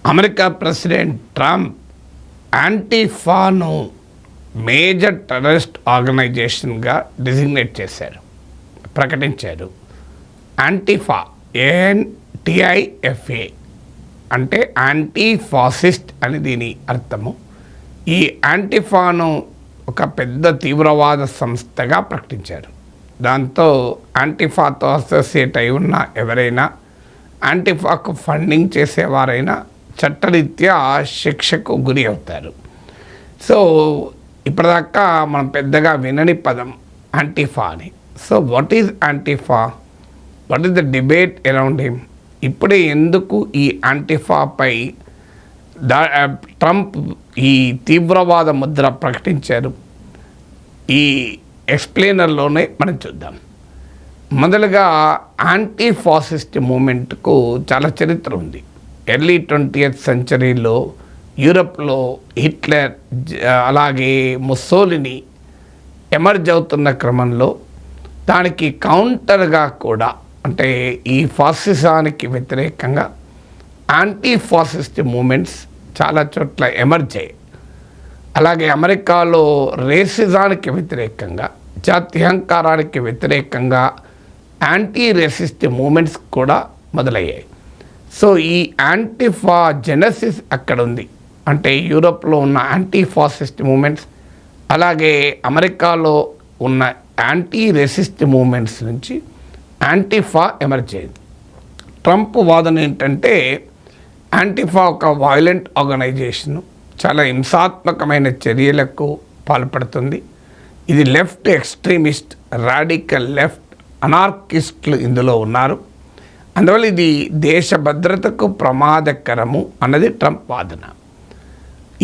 America president Trump యాంటిఫాను major terrorist ఆర్గనైజేషన్గా designate చేశారు, ప్రకటించారు. యాంటిఫా ANTIFA అంటే యాంటీ ఫాసిస్ట్ అని దీని అర్థము. ఈ యాంటిఫాను ఒక పెద్ద తీవ్రవాద సంస్థగా ప్రకటించారు. దాంతో యాంటిఫాతో అసోసియేట్ అయి ఉన్న ఎవరైనా, యాంటిఫాకు ఫండింగ్ చేసేవారైనా చట్టరీత్యా శిక్షకు గురి అవుతారు. సో ఇప్పటిదాకా మనం పెద్దగా వినని పదం యాంటిఫా అని. So what is antifa? What is the debate around him? ఇప్పుడే ఎందుకు ఈ యాంటిఫాపై ట్రంప్ ఈ తీవ్రవాద ముద్ర ప్రకటించారు? ఈ ఎక్స్ప్లెయినర్లోనే మనం చూద్దాం. మొదలుగా యాంటీ ఫాసిస్ట్ మూమెంట్కు చాలా చరిత్ర ఉంది. ఎర్లీ 20th సెంచరీలో యూరప్లో హిట్లర్ అలాగే ముస్సోలిని ఎమర్జ్ అవుతున్న క్రమంలో దానికి కౌంటర్గా కూడా, అంటే ఈ ఫాసిజానికి వ్యతిరేకంగా యాంటీ ఫాసిస్ట్ మూమెంట్స్ చాలా చోట్ల ఎమర్జ్ అయ్యాయి. అలాగే అమెరికాలో రేసిజానికి వ్యతిరేకంగా, జాత్యహంకారానికి వ్యతిరేకంగా యాంటీ రేసిస్ట్ మూమెంట్స్ కూడా మొదలయ్యాయి. సో ఈ యాంటిఫా జెనసిస్ అక్కడ ఉంది. అంటే యూరోప్లో ఉన్న యాంటీ ఫాసిస్ట్ మూమెంట్స్ అలాగే అమెరికాలో ఉన్న యాంటీ రేసిస్ట్ మూమెంట్స్ నుంచి యాంటిఫా ఎమర్జ్ అయింది. ట్రంప్ వాదన ఏంటంటే యాంటిఫా ఒక వైలెంట్ ఆర్గనైజేషను, చాలా హింసాత్మకమైన చర్యలకు పాల్పడుతుంది. ఇది లెఫ్ట్ ఎక్స్ట్రీమిస్ట్, రాడికల్ లెఫ్ట్, అనార్కిస్టులు ఇందులో ఉన్నారు. అందువల్ల ఇది దేశ భద్రతకు ప్రమాదకరము అన్నది ట్రంప్ వాదన.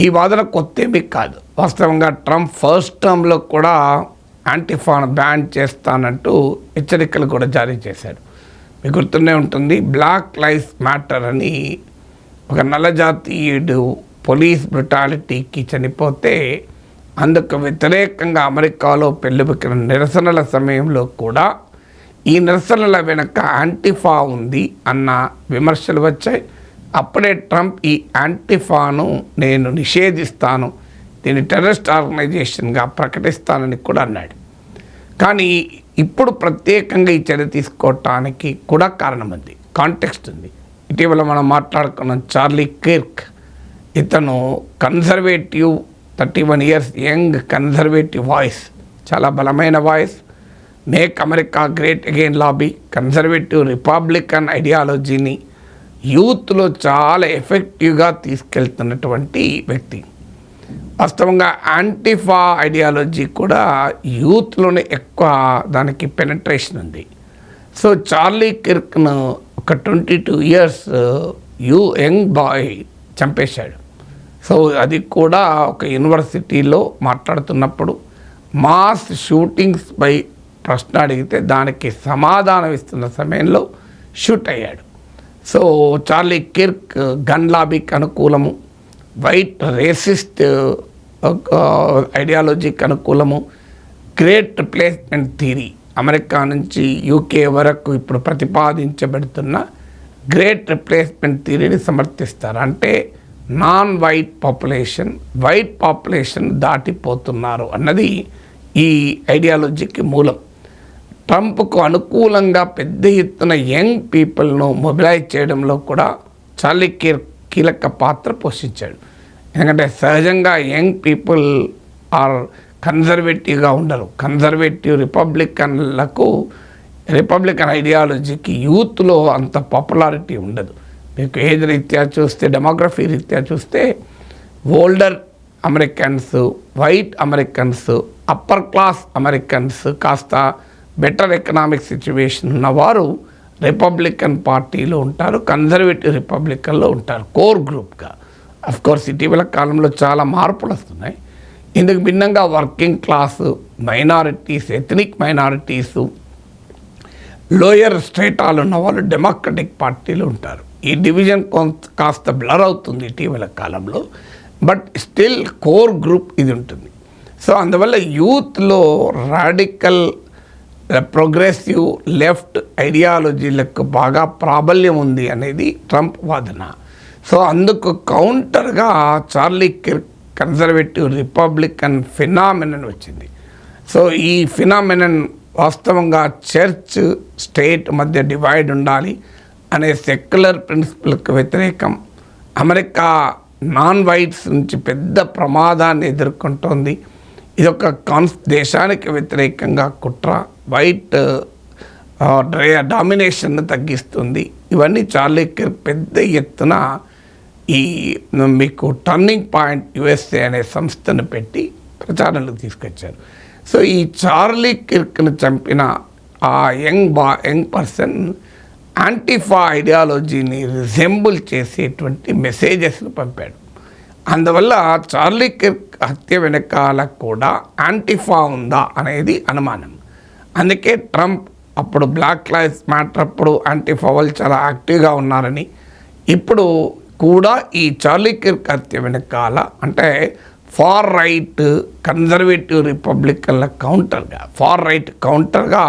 ఈ వాదన కొత్తేమీ కాదు. వాస్తవంగా ట్రంప్ ఫస్ట్ టర్మ్లో కూడా యాంటిఫాను బ్యాన్ చేస్తానంటూ హెచ్చరికలు కూడా జారీ చేశాడు. మీకు గుర్తుండే ఉంటుంది, బ్లాక్ లైవ్స్ మ్యాటర్ అని ఒక నల్లజాతీయుడు పోలీస్ బ్రుటాలిటీకి చనిపోతే అందుకు వ్యతిరేకంగా అమెరికాలో పెళ్ళిబికిన నిరసనల సమయంలో కూడా ఈ నిరసనల వెనక యాంటిఫా ఉంది అన్న విమర్శలు వచ్చాయి. అప్పుడే ట్రంప్ ఈ యాంటిఫాను నేను నిషేధిస్తాను, దీన్ని టెర్రరిస్ట్ ఆర్గనైజేషన్గా ప్రకటిస్తానని కూడా అన్నాడు. కానీ ఇప్పుడు ప్రత్యేకంగా ఈ చర్య తీసుకోవటానికి కూడా కారణం ఉంది, కాంటెక్స్ట్ ఉంది. ఇటీవల మనం మాట్లాడుకున్న చార్లీ కిర్క్, ఇతను conservative, 31 years young conservative voice, చాలా బలమైన voice, make America great again lobby, conservative Republican ఐడియాలజీని యూత్లో చాలా ఎఫెక్టివ్గా తీసుకెళ్తున్నటువంటి వ్యక్తి. వాస్తవంగా యాంటిఫా ఐడియాలజీ కూడా యూత్లోనే ఎక్కువ దానికి పెనట్రేషన్ ఉంది. సో చార్లీ కిర్క్ను ఒక 22 years యంగ్ బాయ్ చంపేశాడు. సో అది కూడా ఒక యూనివర్సిటీలో మాట్లాడుతున్నప్పుడు మాస్ షూటింగ్స్ పై ప్రశ్న అడిగితే దానికి సమాధానం ఇస్తున్న సమయంలో షూట్ అయ్యాడు. సో చార్లీ కిర్క్ గన్ లాబీకి అనుకూలము, వైట్ రేసిస్ట్ ఐడియాలజీకి అనుకూలము, గ్రేట్ రిప్లేస్మెంట్ థియరీ, అమెరికా నుంచి యూకే వరకు ఇప్పుడు ప్రతిపాదించబడుతున్న గ్రేట్ రిప్లేస్మెంట్ థియరీని సమర్థిస్తారు. అంటే నాన్ వైట్ పాపులేషన్ దాటిపోతున్నారు అన్నది ఈ ఐడియాలజీకి మూలం. ట్రంప్కు అనుకూలంగా పెద్ద ఎత్తున యంగ్ పీపుల్ను మొబిలైజ్ చేయడంలో కూడా చార్లీ కిర్క్ కీలక పాత్ర పోషించాడు. ఎందుకంటే సహజంగా యంగ్ పీపుల్ ఆర్ కన్జర్వేటివ్గా ఉండరు. కన్జర్వేటివ్ రిపబ్లికన్ ఐడియాలజీకి యూత్లో అంత పాపులారిటీ ఉండదు. మీకు ఏజ్ రీత్యా చూస్తే, డెమోగ్రఫీ రీత్యా చూస్తే older Americans, white Americans, upper class Americans, కాస్త బెటర్ ఎకనామిక్ సిచ్యువేషన్ ఉన్నవారు రిపబ్లికన్ పార్టీలో ఉంటారు, కన్జర్వేటివ్ రిపబ్లికన్లో ఉంటారు కోర్ గ్రూప్గా. అఫ్కోర్స్ ఇటీవల కాలంలో చాలా మార్పులు వస్తున్నాయి. ఇందుకు భిన్నంగా working class, minorities, ethnic minorities, lower స్ట్రేటాలు ఉన్న వాళ్ళు డెమోక్రటిక్ పార్టీలో ఉంటారు. ఈ డివిజన్ కాస్త బ్లర్ అవుతుంది ఇటీవల కాలంలో, బట్ స్టిల్ కోర్ గ్రూప్ ఇది ఉంటుంది. సో అందువల్ల యూత్లో రాడికల్ ప్రోగ్రెసివ్ లెఫ్ట్ ఐడియాలజీలకు బాగా ప్రాబల్యం ఉంది అనేది ట్రంప్ వాదన. సో అందుకు కౌంటర్గా Charlie Kirk conservative Republican phenomenon వచ్చింది. సో ఈ ఫినామినన్ వాస్తవంగా చర్చ్ స్టేట్ మధ్య డివైడ్ ఉండాలి అనే సెక్యులర్ ప్రిన్సిపల్కి వ్యతిరేకం. అమెరికా నాన్ వైట్స్ నుంచి పెద్ద ప్రమాదాన్ని ఎదుర్కొంటోంది. ఇదొక దేశానికి వ్యతిరేకంగా కుట్ర, వైట్ డామినేషన్ను తగ్గిస్తుంది. ఇవన్నీ చార్లీ కిర్క్ పెద్ద ఎత్తున ఈ మీకు టర్నింగ్ పాయింట్ యుఎస్ఏ అనే సంస్థను పెట్టి ప్రచారంలోకి తీసుకొచ్చారు. సో ఈ చార్లీ కిర్క్ను చంపిన ఆ యంగ్ పర్సన్ యాంటిఫా ఐడియాలజీని రిజెంబుల్ చేసేటువంటి మెసేజెస్ను పంపాడు. అందువల్ల చార్లీ కిర్క్ హత్య వెనకాల కూడా యాంటిఫా ఉందా అనేది అనుమానం. అందుకే ట్రంప్ అప్పుడు బ్లాక్ లైవ్స్ మ్యాటర్ అప్పుడు యాంటిఫా వాళ్ళు చాలా యాక్టివ్గా ఉన్నారని, ఇప్పుడు కూడా ఈ చార్లీ కిర్క్ హత్య వెనకాల అంటే ఫార్ రైట్ కన్జర్వేటివ్ రిపబ్లికన్ల కౌంటర్గా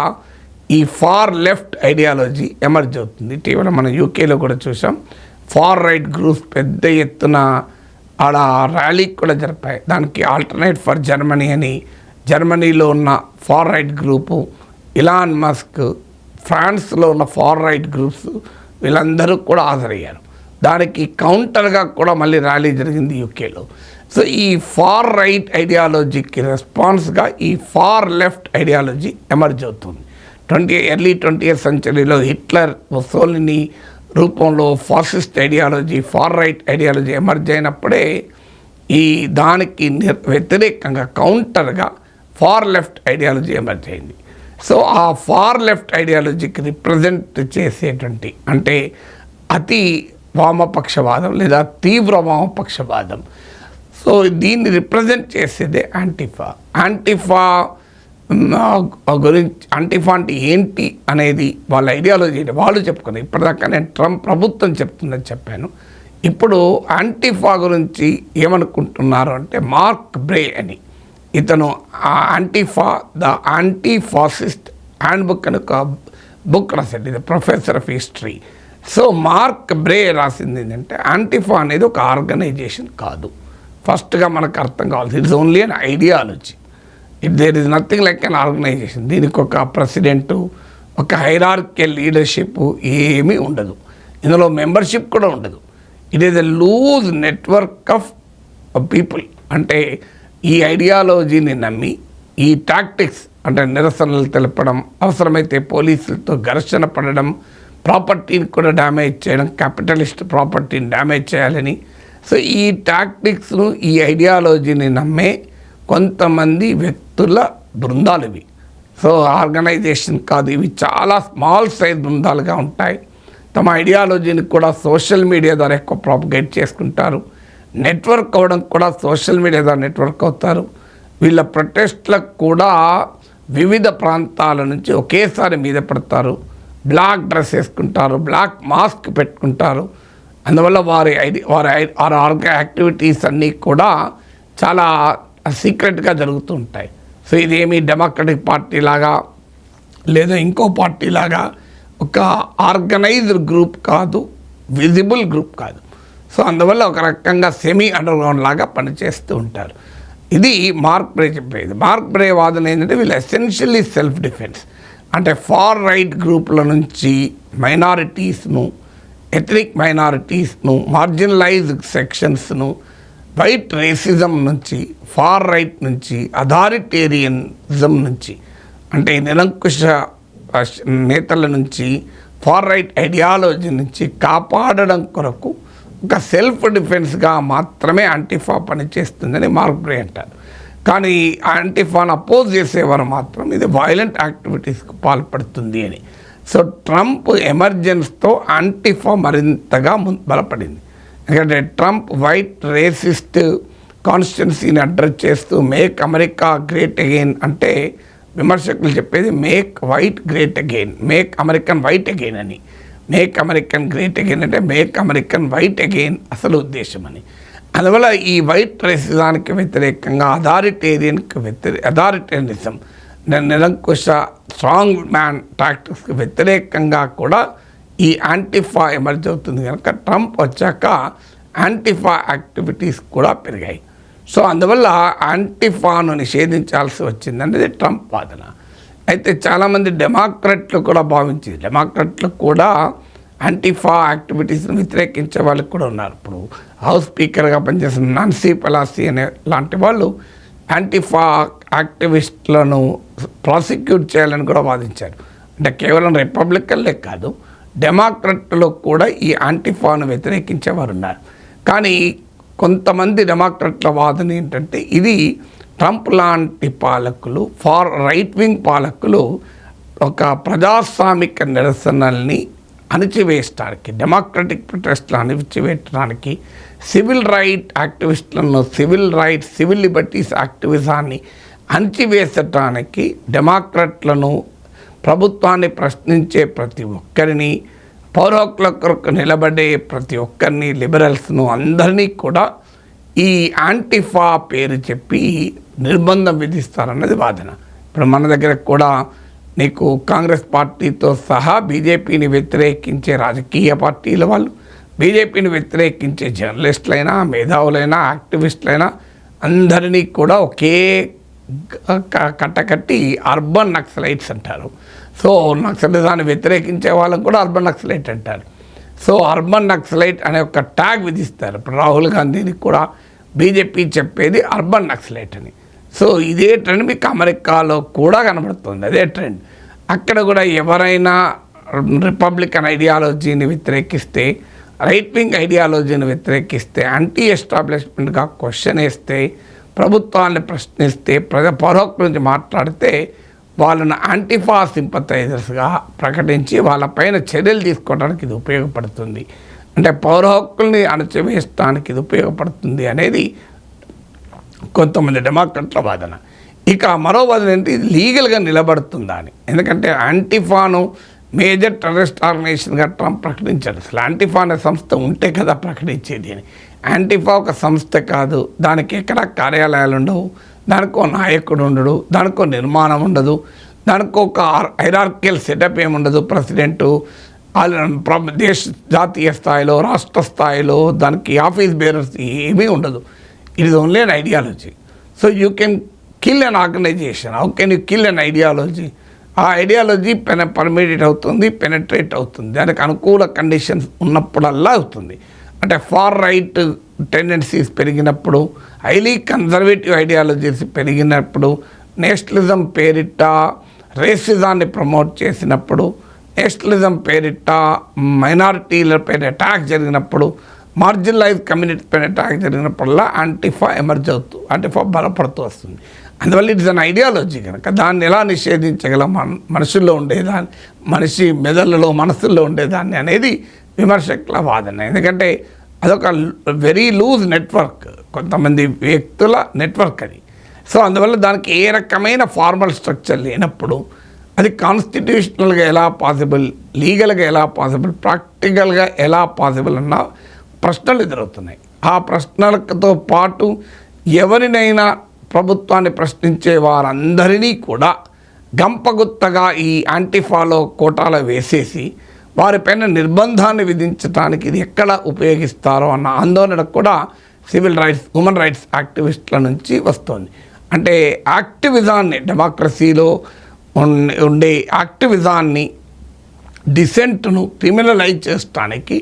ఈ ఫార్ లెఫ్ట్ ఐడియాలజీ ఎమర్జ్ అవుతుంది. ఇటీవల మనం యూకేలో కూడా చూసాం. ఫార్ రైట్ గ్రూప్స్ పెద్ద ఎత్తున ఆడ ర్యాలీ కూడా జరిపాయి. దానికి ఆల్టర్నేట్ ఫర్ జర్మనీ అని జర్మనీలో ఉన్న far right group, Elon Musk, ఫ్రాన్స్లో ఉన్న ఫార్ రైట్ గ్రూప్స్ వీళ్ళందరూ కూడా హాజరయ్యారు. దానికి కౌంటర్గా కూడా మళ్ళీ ర్యాలీ జరిగింది యూకేలో. సో ఈ ఫార్ రైట్ ఐడియాలజీకి రెస్పాన్స్గా ఈ ఫార్ లెఫ్ట్ ఐడియాలజీ ఎమర్జ్ అవుతుంది. ఎర్లీ 20th సెంచరీలో హిట్లర్, ముసోలిని రూపంలో fascist ideology, far right ideology emerge అయినప్పుడే ఈ దానికి వ్యతిరేకంగా కౌంటర్గా ఫార్ లెఫ్ట్ ఐడియాలజీ ఎమర్జ్ అయింది. సో ఆ ఫార్ లెఫ్ట్ ఐడియాలజీకి రిప్రజెంట్ చేసేటువంటి అంటే అతి వామపక్షవాదం లేదా తీవ్ర వామపక్షవాదం. సో దీన్ని రిప్రజెంట్ చేసేదే యాంటిఫా గురించి. యాంటిఫా అంటే ఏంటి అనేది వాళ్ళ ఐడియాలజీ వాళ్ళు చెప్పుకున్నారు. ఇప్పటిదాకా నేను ట్రంప్ ప్రభుత్వం చెప్తుందని చెప్పాను. ఇప్పుడు యాంటిఫా గురించి ఏమనుకుంటున్నారు అంటే మార్క్ బ్రే అని ఇతను Antifa the anti fascist handbook అని ఒక బుక్ రాశాడు. ఇది professor of history. So Mark Bray రాసింది ఏంటంటే యాంటిఫా అనేది ఒక ఆర్గనైజేషన్ కాదు. ఫస్ట్గా మనకు అర్థం కావాలి, it's only an ideology. There is nothing like an organisation. దీనికి ఒక ప్రెసిడెంటు, ఒక హైరార్కియల్ లీడర్షిప్ ఏమీ ఉండదు. ఇందులో మెంబర్షిప్ కూడా ఉండదు. It is a loose network of people. అంటే ఈ ఐడియాలజీని నమ్మి ఈ టాక్టిక్స్ అంటే నిరసనలు తెలపడం, అవసరమైతే పోలీసులతో ఘర్షణ పడడం, ప్రాపర్టీని కూడా డ్యామేజ్ చేయడం, క్యాపిటలిస్ట్ ప్రాపర్టీని డ్యామేజ్ చేయాలని. సో ఈ టాక్టిక్స్ను, ఈ ఐడియాలజీని నమ్మే కొంతమంది వ్యక్తుల బృందాలు ఇవి. సో ఆర్గనైజేషన్ కాదు, ఇవి చాలా స్మాల్ సైజ్ బృందాలుగా ఉంటాయి. తమ ఐడియాలజీని కూడా సోషల్ మీడియా ద్వారా ఎక్కువ ప్రాపగేట్ చేసుకుంటారు. నెట్వర్క్ అవ్వడం కూడా సోషల్ మీడియా ద్వారా నెట్వర్క్ అవుతారు. వీళ్ళ ప్రొటెస్ట్లకు కూడా వివిధ ప్రాంతాల నుంచి ఒకేసారి మీద పడతారు. బ్లాక్ డ్రెస్ వేసుకుంటారు, బ్లాక్ మాస్క్ పెట్టుకుంటారు. అందువల్ల వారి యాక్టివిటీస్ అన్నీ కూడా చాలా సీక్రెట్గా జరుగుతూ ఉంటాయి. సో ఇదేమి డెమోక్రటిక్ పార్టీ లాగా లేదా ఇంకో పార్టీ లాగా ఒక ఆర్గనైజ్డ్ గ్రూప్ కాదు, విజిబుల్ గ్రూప్ కాదు. సో అందువల్ల ఒక రకంగా సెమీ అండర్ గ్రౌండ్ లాగా పనిచేస్తూ ఉంటారు. ఇది మార్క్ బ్రే చెప్పేది. మార్క్ బ్రే వాదన ఏంటంటే వీళ్ళు ఎసెన్షియల్లీ సెల్ఫ్ డిఫెన్స్. అంటే ఫార్ రైట్ గ్రూపుల నుంచి మైనారిటీస్ను, ఎథనిక్ మైనారిటీస్ను, మార్జినలైజ్డ్ సెక్షన్స్ను, వైట్ రేసిజం నుంచి, ఫార్ రైట్ నుంచి, అథారిటేరియనిజం నుంచి అంటే నిరంకుశ నేతల నుంచి, ఫార్ రైట్ ఐడియాలజీ నుంచి కాపాడడం కొరకు ఒక సెల్ఫ్ డిఫెన్స్గా మాత్రమే యాంటిఫా పనిచేస్తుందని మార్క్ బ్రే అంటారు. కానీ యాంటిఫాను అపోజ్ చేసేవారు మాత్రం ఇది వైలెంట్ యాక్టివిటీస్కి పాల్పడుతుంది అని. సో ట్రంప్ ఎమర్జెన్స్తో యాంటిఫా మరింతగా బలపడింది. ఎందుకంటే ట్రంప్ వైట్ రేసిస్ట్ కాన్స్టిట్యున్సీని అడ్రస్ చేస్తూ మేక్ అమెరికా గ్రేట్ అగైన్ అంటే విమర్శకులు చెప్పేది make white great again, make American white again అని. మేక్ అమెరికన్ గ్రేట్ అగైన్ అంటే మేక్ అమెరికన్ వైట్ అగైన్ అసలు ఉద్దేశం అని. అందువల్ల ఈ వైట్ రేసిజానికి వ్యతిరేకంగా అథారిటేరియనిజం, నిరంకుశ స్ట్రాంగ్ మ్యాన్ టాక్టిక్స్కి వ్యతిరేకంగా కూడా ఈ యాంటిఫా ఎమర్జ్ అవుతుంది కనుక ట్రంప్ వచ్చాక యాంటిఫా యాక్టివిటీస్ కూడా పెరిగాయి. సో అందువల్ల యాంటిఫాను నిషేధించాల్సి వచ్చింది అనేది ట్రంప్ వాదన. అయితే చాలామంది డెమోక్రట్లు కూడా భావించింది, డెమోక్రట్లు కూడా యాంటిఫా యాక్టివిటీస్ని వ్యతిరేకించే వాళ్ళకి కూడా ఉన్నారు. ఇప్పుడు హౌస్ స్పీకర్గా పనిచేసిన నాన్సీ పెలాసీ అనే లాంటి వాళ్ళు యాంటిఫా యాక్టివిస్టులను ప్రాసిక్యూట్ చేయాలని కూడా వాదించారు. అంటే కేవలం రిపబ్లికన్లే కాదు, డెమోక్రట్లో కూడా ఈ యాంటిఫాను వ్యతిరేకించేవారు ఉన్నారు. కానీ కొంతమంది డెమోక్రట్ల వాదన ఏంటంటే ఇది ట్రంప్ లాంటి పాలకులు, ఫార్ రైట్ వింగ్ పాలకులు ఒక ప్రజాస్వామిక నిరసనల్ని అణిచివేయడానికి, డెమోక్రటిక్ ప్రొటెస్ట్లను అణిచివేయడానికి, సివిల్ రైట్ యాక్టివిస్టులను, సివిల్ లిబర్టీస్ యాక్టివిజాన్ని అణిచివేసటానికి డెమోక్రట్లను, ప్రభుత్వాన్ని ప్రశ్నించే ప్రతి ఒక్కరిని, పౌర హక్కుల కొరకు నిలబడే ప్రతి ఒక్కరిని, లిబరల్స్ను అందరినీ కూడా ఈ యాంటిఫా పేరు చెప్పి నిర్బంధం విధిస్తారన్నది వాదన. ఇప్పుడు మన దగ్గర కూడా నీకు కాంగ్రెస్ పార్టీతో సహా బీజేపీని వ్యతిరేకించే రాజకీయ పార్టీల వాళ్ళు, బీజేపీని వ్యతిరేకించే జర్నలిస్టులైనా, మేధావులైనా, యాక్టివిస్టులైనా అందరినీ కూడా ఒకే కట్టకట్టి అర్బన్ నక్సలైట్స్ అంటారు. సో నక్సలిజాన్ని వ్యతిరేకించే వాళ్ళకు కూడా అర్బన్ నక్సలైట్ అంటారు. సో అర్బన్ నక్సలైట్ అనే ఒక ట్యాగ్ విధిస్తారు. ఇప్పుడు రాహుల్ గాంధీని కూడా బీజేపీ చెప్పేది అర్బన్ నక్సలైట్ అని. సో ఇదే ట్రెండ్ మీకు అమెరికాలో కూడా కనబడుతుంది, అదే ట్రెండ్. అక్కడ కూడా ఎవరైనా రిపబ్లికన్ ఐడియాలజీని వ్యతిరేకిస్తే, రైట్ వింగ్ ఐడియాలజీని వ్యతిరేకిస్తే, యాంటీ ఎస్టాబ్లిష్మెంట్గా క్వశ్చన్ వేస్తే, ప్రభుత్వాన్ని ప్రశ్నిస్తే, పౌర హక్కుల గురించి మాట్లాడితే వాళ్ళను యాంటిఫా సింపథైజర్స్గా ప్రకటించి వాళ్ళపైన చర్యలు తీసుకోవడానికి ఇది ఉపయోగపడుతుంది. అంటే పౌర హక్కుల్ని అణచివేయడానికి ఇది ఉపయోగపడుతుంది అనేది కొంతమంది డెమోక్రట్ల వాదన. ఇక మరో వాదన ఏంటి, ఇది లీగల్గా నిలబడుతుందా అని. ఎందుకంటే యాంటిఫాను మేజర్ టెర్రరిస్ట్ ఆర్గనైజేషన్గా ట్రంప్ ప్రకటించాడు. అసలు యాంటిఫా అనే సంస్థ ఉంటే కదా ప్రకటించేది అని. యాంటిఫా ఒక సంస్థ కాదు, దానికి ఎక్కడ కార్యాలయాలు ఉండవు, దానికో నాయకుడు ఉండడు, దానికో నిర్మాణం ఉండదు, దానికో ఒక హైరార్కియల్ సెటప్ ఏముండదు. ప్రెసిడెంటు జాతీయ స్థాయిలో, రాష్ట్ర స్థాయిలో దానికి ఆఫీస్ బేరర్స్ ఏమీ ఉండదు. It is only an ideology. So you can kill an organisation. How can you kill an ideology? ఆ ఐడియాలజీ పర్మిటెడ్ అవుతుంది, పెనట్రేట్ అవుతుంది, దానికి అనుకూల కండిషన్స్ ఉన్నప్పుడల్లా అవుతుంది. అంటే ఫార్ రైట్ టెండెన్సీస్ పెరిగినప్పుడు, హైలీ కన్జర్వేటివ్ ఐడియాలజీస్ పెరిగినప్పుడు, నేషనలిజం పేరిట రేసిజాన్ని ప్రమోట్ చేసినప్పుడు, నేషనలిజం పేరిట మైనారిటీల పైన అటాక్ జరిగినప్పుడు, మార్జినలైజ్ కమ్యూనిటీ పైన అటాక్ జరిగినప్పుడల్లా యాంటిఫా ఎమర్జ్ అవుతూ, యాంటిఫా బలపడుతూ వస్తుంది. అందువల్ల ఇట్స్ అన్ ఐడియాలజీ కనుక దాన్ని ఎలా నిషేధించగలం, మనుషుల్లో ఉండేదాన్ని, మనిషి మెదళ్ళలో మనసుల్లో ఉండేదాన్ని అనేది విమర్శకుల వాదన. ఎందుకంటే అదొక వెరీ లూజ్ నెట్వర్క్, కొంతమంది వ్యక్తుల నెట్వర్క్ అది. సో అందువల్ల దానికి ఏ రకమైన ఫార్మల్ స్ట్రక్చర్ లేనప్పుడు అది కాన్స్టిట్యూషనల్గా ఎలా పాసిబుల్, లీగల్గా ఎలా పాసిబుల్, ప్రాక్టికల్గా ఎలా పాసిబుల్ అన్న ప్రశ్నలు ఎదురవుతున్నాయి. ఆ ప్రశ్నలతో పాటు ఎవరినైనా ప్రభుత్వాన్ని ప్రశ్నించే వారందరినీ కూడా గంపగుత్తగా ఈ యాంటిఫాలో కోటాలో వేసేసి వారిపైన నిర్బంధాన్ని విధించడానికి ఇది ఎక్కడ ఉపయోగిస్తారో అన్న ఆందోళన కూడా సివిల్ రైట్స్, హ్యూమన్ రైట్స్ యాక్టివిస్టుల నుంచి వస్తుంది. అంటే యాక్టివిజాన్ని, డెమోక్రసీలో ఉండే యాక్టివిజాన్ని, డిసెంట్ను క్రిమినలైజ్ చేయడానికి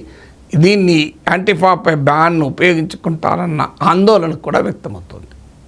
దీన్ని యాంటిఫాపై బ్యాన్ను ఉపయోగించుకుంటారన్న ఆందోళన కూడా వ్యక్తమవుతుంది.